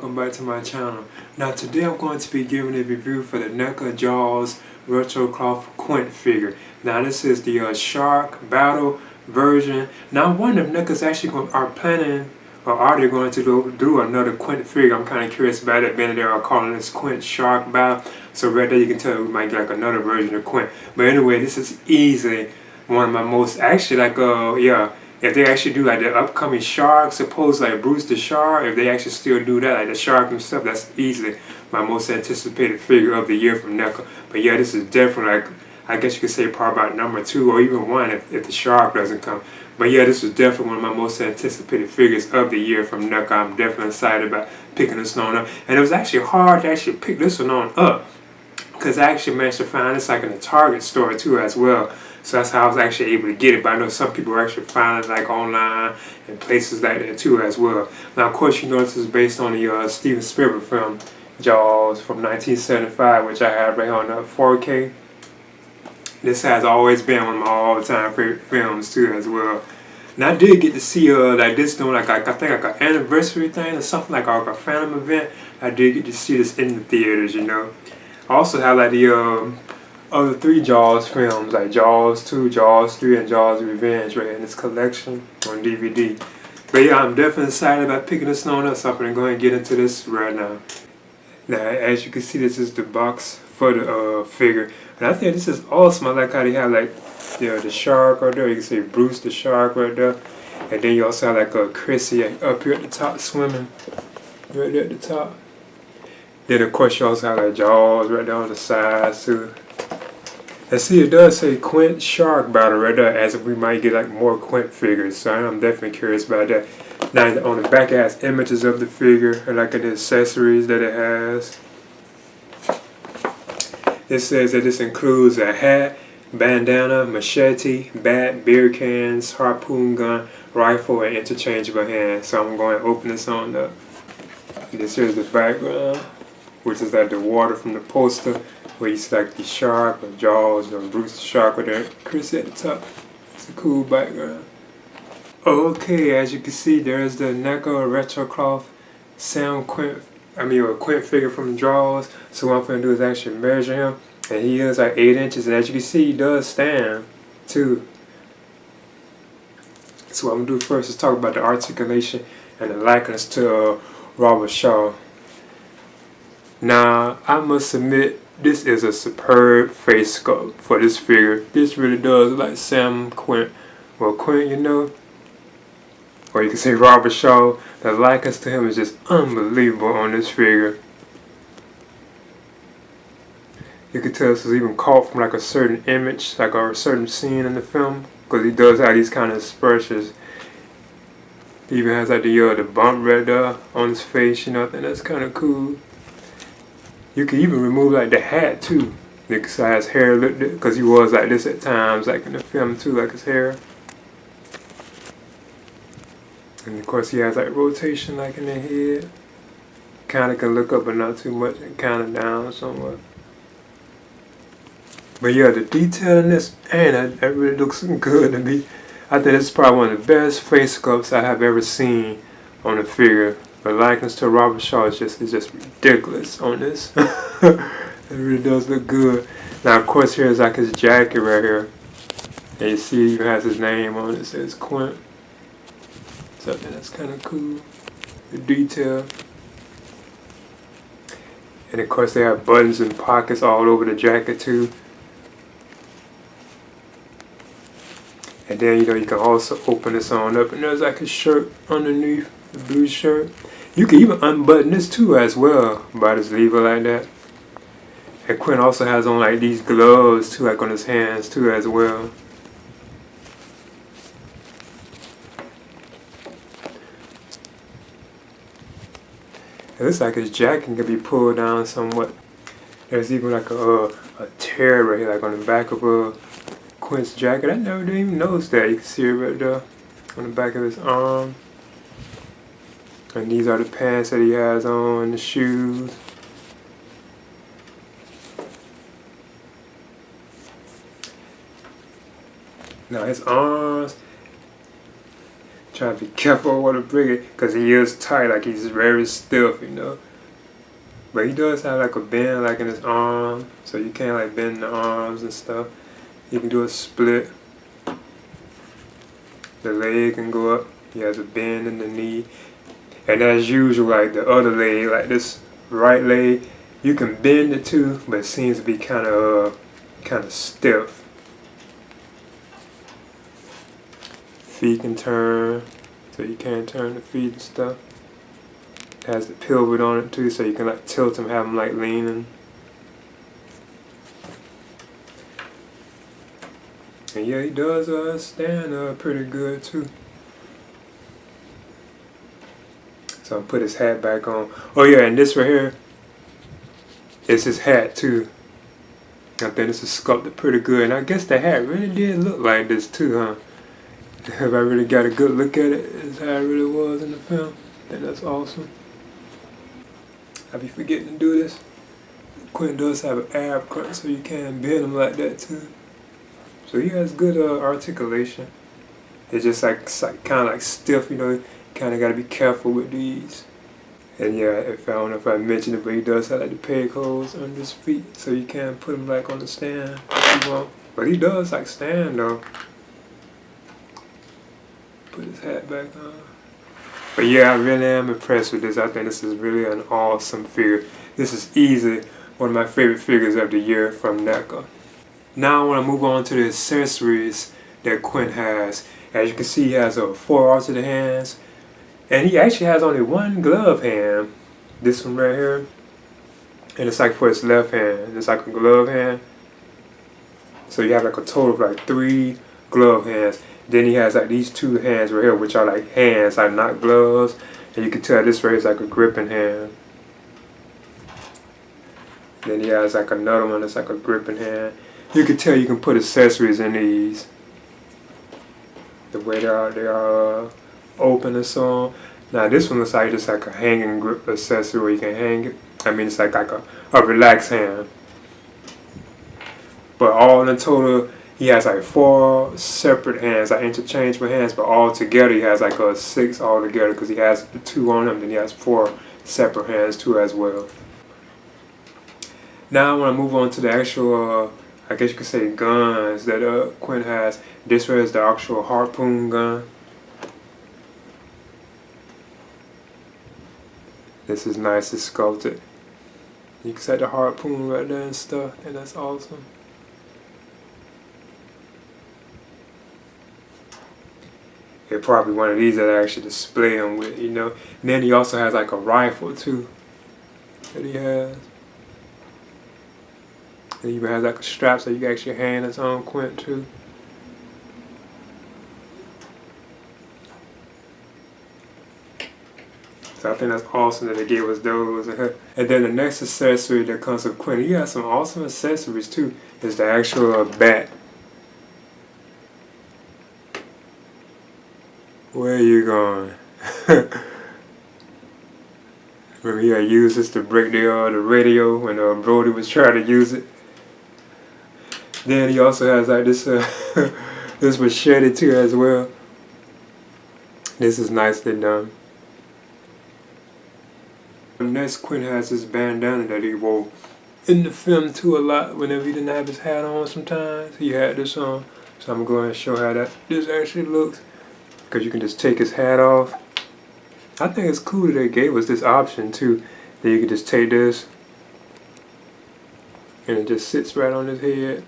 welcome back to my channel. Now today I'm going to be giving a review for the NECA Jaws Retro Cloth Quint figure. Now this is the Shark Battle version. Now I wonder if NECA's actually are planning or are they going to do another Quint figure. I'm kind of curious about it, being they are calling this Quint Shark Battle. So right there you can tell we might get like another version of Quint. But anyway, this is easily one of my most, actually if they actually do like the upcoming Shark, suppose like Bruce the Shark, if they actually still do that, like the Shark himself, that's easily my most anticipated figure of the year from NECA. But yeah, this is definitely like, I guess you could say probably about number 2 or even 1 if the Shark doesn't come. But yeah, this was definitely one of my most anticipated figures of the year from NECA. I'm definitely excited about picking this one up. And it was actually hard to actually pick this one on up, because I actually managed to find this like in a Target store too as well. So that's how I was actually able to get it. But I know some people are actually finding it like online and places like that too as well. Now of course you know this is based on the Steven Spielberg film Jaws from 1975, which I have right here on 4K. This has always been one of my all-time favorite films too as well. And I did get to see like this doing like I think like an anniversary thing or something, like a Phantom event. I did get to see this in the theaters, you know. I also have like the other 3 Jaws films, like Jaws 2, Jaws 3, and Jaws Revenge right here in this collection on DVD. But yeah, I'm definitely excited about picking this one up, so I'm going to go ahead and get into this right now. Now, as you can see, this is the box for the figure. And I think this is awesome. I like how they have like the shark right there. You can see Bruce the Shark right there. And then you also have like a Chrissy up here at the top swimming. Right there at the top. Then of course you also have like Jaws right there on the sides too. And see, it does say Quint Shark Battle right there, as if we might get like more Quint figures. So I'm definitely curious about that. Now on the back it has images of the figure and like the accessories that it has. It says that this includes a hat, bandana, machete, bat, beer cans, harpoon gun, rifle, and interchangeable hands. So I'm going to open this on up. This is the background, which is like the water from the poster, where you see like the shark or Jaws or Bruce the Shark with there, Chris at the top. It's a cool background. Okay, as you can see, there's the NECA Retro Cloth Quint figure from Jaws. So what I'm going to do is actually measure him, and he is like 8 inches, and as you can see, he does stand too. So what I'm going to do first is talk about the articulation and the likeness to Robert Shaw. Now, I must admit, this is a superb face sculpt for this figure. This really does look like Sam Quint. Well, Quint, you know, or you can say Robert Shaw. The likeness to him is just unbelievable on this figure. You can tell this was even caught from like a certain image, like a certain scene in the film, because he does have these kind of expressions. He even has like the bump right there on his face, you know. I think that's kind of cool. You can even remove like the hat too. You can see how his hair looked, because he was like this at times, like in the film too, like his hair. And of course he has like rotation like in the head. Kinda can look up but not too much, and kinda down somewhat. But yeah, the detail in this, and that really looks good to me. I think this is probably one of the best face sculpts I have ever seen on a figure. The likeness to Robert Shaw is just ridiculous on this. It really does look good. Now of course here's like his jacket right here. And you see he even has his name on it. It says Quint. So I think that's kind of cool. The detail. And of course they have buttons and pockets all over the jacket too. And then you know you can also open this on up, and there's like a shirt underneath, the blue shirt. You can even unbutton this too as well, but just leave it like that. And Quint also has on like these gloves too, like on his hands too as well. It looks like his jacket can be pulled down somewhat. There's even like a tear right here, like on the back of Quint's jacket. I never didn't even notice that. You can see it right there on the back of his arm. And these are the pants that he has on, the shoes. Now his arms, Try to be careful with the bring because he is tight, like he's very stiff, you know. But he does have like a bend like in his arm, so you can't like bend the arms and stuff. You can do a split. The leg can go up. He has a bend in the knee. And as usual, like the other leg, like this right leg, you can bend it too, but it seems to be kind of stiff. Feet can turn, so you can't turn the feet and stuff. It has the pivot on it too, so you can like tilt them, have them like leaning. And yeah, he does stand pretty good too. So I'll put his hat back on. Oh yeah, and this right here is his hat too. I think this is sculpted pretty good. And I guess the hat really did look like this too, huh? If I really got a good look at it, it's how it really was in the film. And that's awesome. I be forgetting to do this. Quint does have an ab cut, so you can bend him like that too. So he has good articulation. It's just like kind of like stiff, you know. Kind of got to be careful with these. And yeah, I don't know if I mentioned it, but he does have like the peg holes under his feet, so you can put him like on the stand if you want. But he does like stand though. Put his hat back on. But yeah, I really am impressed with this. I think this is really an awesome figure. This is easily one of my favorite figures of the year from NECA. Now I want to move on to the accessories that Quint has. As you can see, he has 4 alternate hands. And he actually has only one glove hand. This one right here. And it's like for his left hand. It's like a glove hand. So you have like a total of like 3 glove hands. Then he has like these 2 hands right here, which are like hands, like not gloves. And you can tell this right here is like a gripping hand. Then he has like another one that's like a gripping hand. You can tell you can put accessories in these. The way they are open and so on. Now this one looks like just like a hanging grip accessory where you can hang it. I mean, it's like a relaxed hand. But all in total, he has like 4 separate hands, like interchangeable hands, but all together he has like a 6 all together because he has the 2 on him, then he has 4 separate hands too as well. Now I want to move on to the actual, I guess you could say, guns that Quint has. This one is the actual Harpoon Gun. This is nicely sculpted. You can set the harpoon right there and stuff, and that's awesome. It's probably one of these that I actually display him with, you know. And then he also has like a rifle too that he has. And he even has like a strap so you can actually hand his own Quint too. So I think that's awesome that they gave us those. And then the next accessory that comes with Quint, he has some awesome accessories too, is the actual bat. Where are you going? Remember he had used this to break the radio when Brody was trying to use it. Then he also has like this this machete too as well. This is nicely done. Next, Quint has this bandana that he wore in the film too a lot whenever he didn't have his hat on sometimes. He had this on. So I'm going to go ahead and show how this actually looks. Because you can just take his hat off. I think it's cool that they gave us this option too. That you can just take this and it just sits right on his head.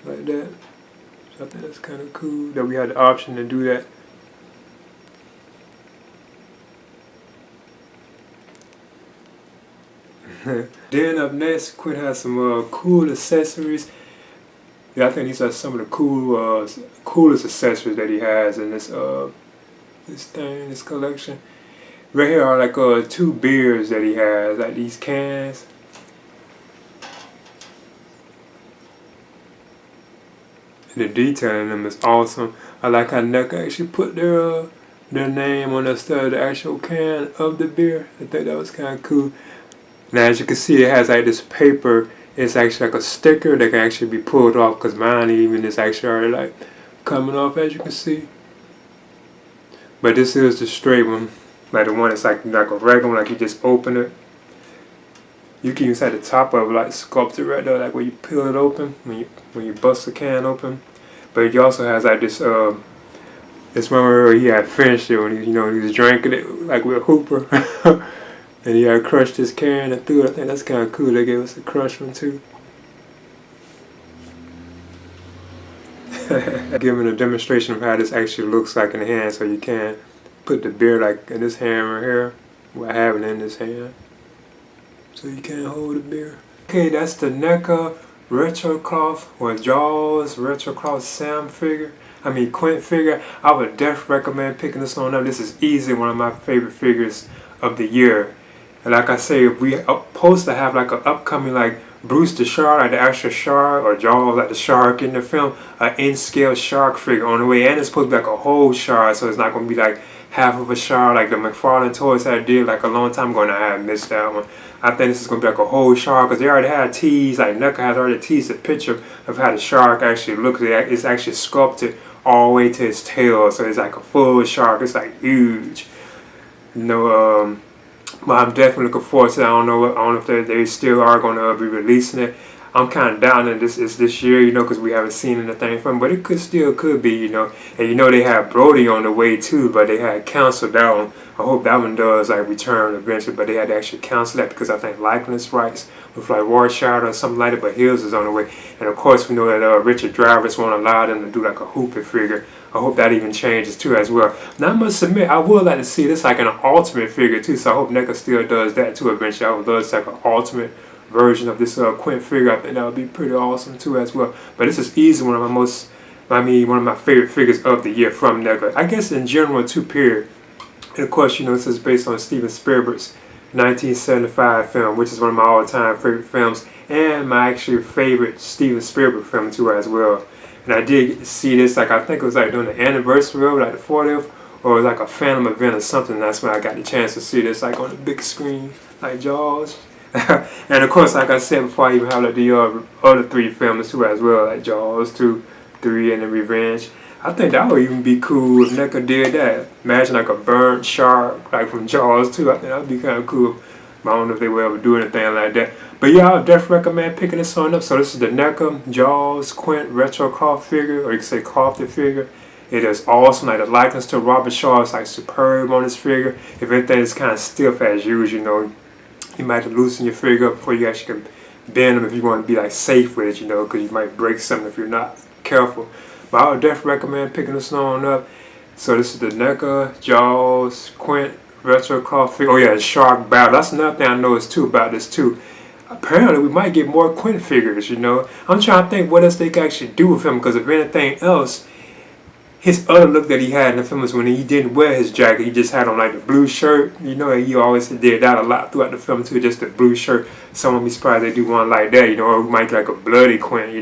Like that. So I think that's kind of cool that we had the option to do that. Then up next, Quint has some cool accessories. Yeah, I think these are some of the coolest accessories that he has in this this collection. Right here are like 2 beers that he has, like these cans. And the detail in them is awesome. I like how NECA actually put their name on the actual can of the beer. I think that was kind of cool. Now as you can see, it has like this paper. It's actually like a sticker that can actually be pulled off because mine even is actually already like coming off, as you can see. But this is the straight one, like the one that's like a regular one, like you just open it. You can use at the top of it, like sculpted right there, like when you peel it open, when you bust the can open. But it also has like this this one where he had finished it when he was drinking it like with Hooper, and he had crushed his can and threw it. I think that's kind of cool. They gave us a crushed one too. Giving a demonstration of how this actually looks like in the hand, so you can put the beer like in this hand right here, while having it in this hand, so you can't hold the beer. Okay, that's the NECA Retro Cloth or Jaws Retro Cloth Sam figure. Quint figure. I would definitely recommend picking this one up. This is easily one of my favorite figures of the year. And like I say, we are supposed to have like an upcoming like Bruce the Shark, like the actual shark, or Jaws, like the shark in the film, an in-scale shark figure on the way. And it's supposed to be like a whole shark, so it's not going to be like half of a shark like the McFarlane toys that I did like a long time ago, and I have missed that one. I think this is going to be like a whole shark, because they already had teased, like NECA has already teased a picture of how the shark actually looks. It's actually sculpted all the way to its tail, so it's like a full shark. It's like huge. But I'm definitely looking forward to it. I don't know if they still are going to be releasing it. I'm kind of doubting this is this year, because we haven't seen anything from it. But it could be, And they had Brody on the way too, but they had canceled that one. I hope that one does like return eventually, but they had to actually cancel that because I think likeness rights with like Rorschach or something like that. But Hills is on the way, and of course we know that Richard Drivers won't allow them to do like a Hooper figure. I hope that even changes too as well. Now I must admit, I would like to see this like an ultimate figure too, so I hope NECA still does that too eventually. I would love to see like an ultimate version of this Quint figure. I think that would be pretty awesome too as well. But this is easily one of my favorite figures of the year from NECA. I guess in general too, period. And of course, this is based on Steven Spielberg's 1975 film, which is one of my all-time favorite films, and my actually favorite Steven Spielberg film too as well. And I did get to see this, like I think it was like during the anniversary of like the 40th, or it was like a Phantom event or something. That's when I got the chance to see this like on the big screen, like Jaws. And of course, like I said before, I even have like the other three films too as well, like Jaws 2, 3, and The Revenge. I think that would even be cool if NECA did that. Imagine like a burnt shark, like from Jaws 2. I think that would be kind of cool. But I don't know if they will ever do anything like that. But yeah, I would definitely recommend picking this one up. So this is the NECA Jaws Quint Retro Cloth figure, or you can say clothed figure. It is awesome. Like the likeness to Robert Shaw is like superb on this figure. If anything, it's kind of stiff as usual, You might have to loosen your figure up before you actually can bend them if you want to be like safe with it, because you might break something if you're not careful. But I would definitely recommend picking this one up. So this is the NECA Jaws Quint Retro Cloth figure. Oh yeah, Shark Battle. That's another thing I noticed too about this too. Apparently we might get more Quint figures, I'm trying to think what else they can actually do with him, because if anything else, his other look that he had in the film is when he didn't wear his jacket. He just had on like the blue shirt. He always did that a lot throughout the film too, just the blue shirt. Someone be surprised they do one like that, or we might get like a bloody Quint,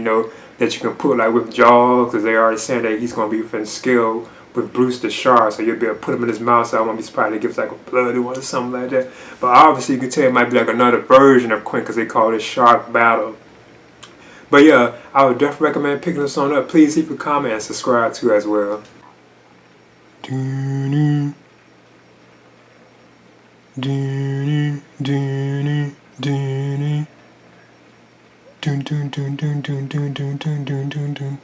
that you can put like with Jaws, because they already saying that he's going to be within scale with Bruce the Shark, so you'll be able to put him in his mouth, so I won't be surprised they give us like a bloody one or something like that. But obviously you can tell it might be like another version of Quint, because they call it Shark Battle. But yeah, I would definitely recommend picking this one up. Please leave a comment and subscribe too as well. Dun, dun, dun, dun, dun, dun, dun, dun, dun, dun.